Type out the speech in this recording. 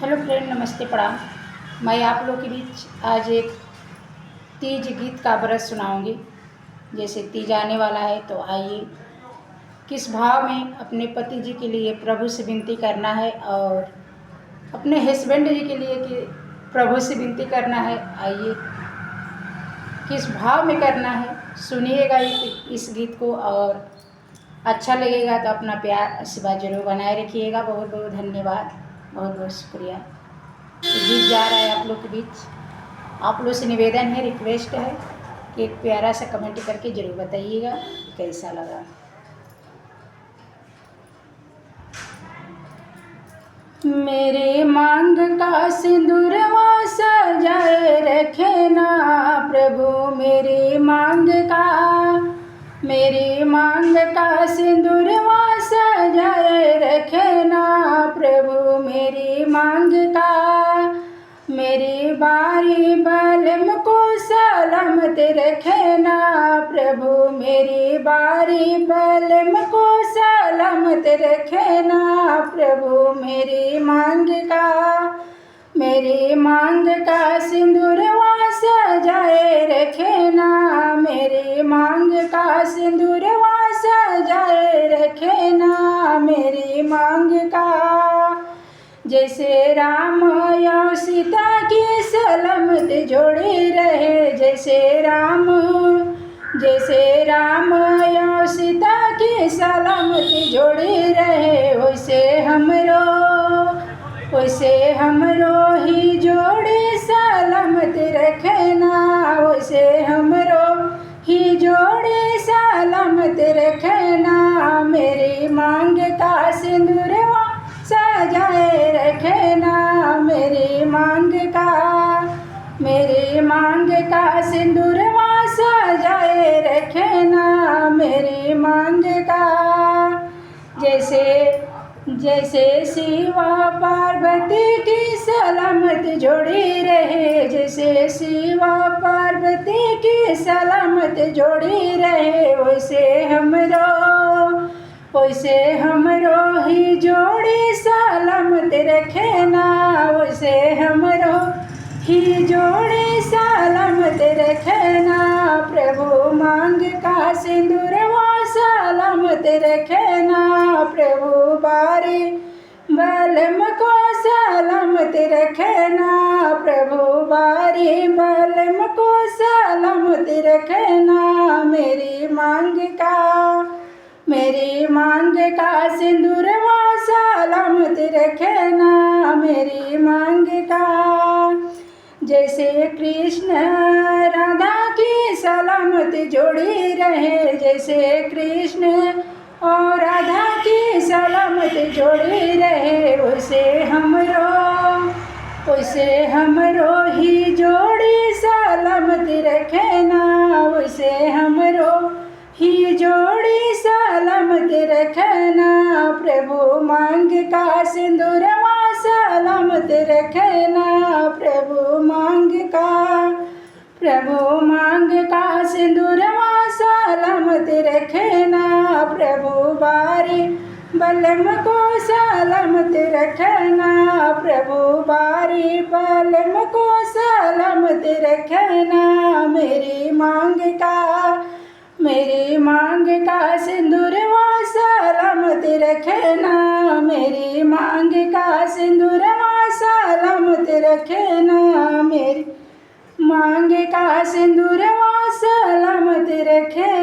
Hello friend, नमस्ते प्रणाम। मैं आप लोग के बीच आज एक तीज गीत का ब्रज सुनाऊंगी। जैसे तीज आने वाला है तो आइए किस भाव में अपने पति जी के लिए प्रभु से विनती करना है और अपने हस्बैंड जी के लिए कि प्रभु से विनती करना है। आइए किस भाव में करना है सुनिएगा इस गीत को, और अच्छा लगेगा तो अपना प्यार आशीर्वाद जरूर बनाए रखिएगा। बहुत बहुत धन्यवाद, बहुत बहुत शुक्रिया। तो गीत जा रहा है आप लोग के बीच। आप लोग से निवेदन है, रिक्वेस्ट है कि एक प्यारा सा कमेंट करके ज़रूर बताइएगा कि कैसा लगा। मेरे मांग का सिंदूरवा सजाए रखे ना प्रभु, मेरी मांग का सिंदूरवा सजाए रखे ना प्रभु, मेरी मांग का। मेरी बारी बलम को सलामत रखे ना प्रभु, मेरी बारी बलम को सलामत रखे ना प्रभु, मेरी मांग का सिंदूरवा सजाए रखे ना, मेरी मांग का सिंदूरवा सजाए रखे ना, मेरी मांग का। जैसे राम और सीता की सलामत जोड़ी रहे, जैसे राम और सीता की सलामत जोड़ी रहे, वैसे हमरो ही जोड़ी सलामत रखना, वैसे हमरो ही जोड़ी सलामत रखना। मेरी मांग का सिंदूरवा सजाए रखना, मेरी मांग का सिंदूरवा सजाए रखना, मेरी मांग का। जैसे शिवा पार्वती की सलामत जोड़ी रहे, जैसे शिवा पार्वती की सलामत जोड़ी रहे, वैसे हमरो ही जोड़ी सलामत रखना, वैसे हमरो ही जोड़ी सलामत रखना। प्रभु मांग का सिंदूरवा सलामत रखना, प्रभु बारी बलम को सलामत रखना, प्रभु बारी बलम को सलामत रखना। मेरी मांग का सिंदूरवा सलामत रखना, मेरी मांग का। जैसे कृष्ण राधा की सलामत जोड़ी रहे, जैसे कृष्ण और राधा की सलामत जोड़ी रहे, वैसे हमरो ही जोड़ी सलामत रखना, वैसे हमरो ही जोड़ी सलामत रखना। प्रभु मांग का सिंदूरवा सलामत रखना, प्रभु मांग का सिंदूरवा सलामत रखना, प्रभु बारी बलम को सलामत रखना, प्रभु बारी बलम को सलामत रखना। मेरी मांग का सिंदूरवा सलामत रखना, मेरी मांग का सिंदूरवा सलामत रखना, मेरी मांग का सिंदूरवा सलामत रखना।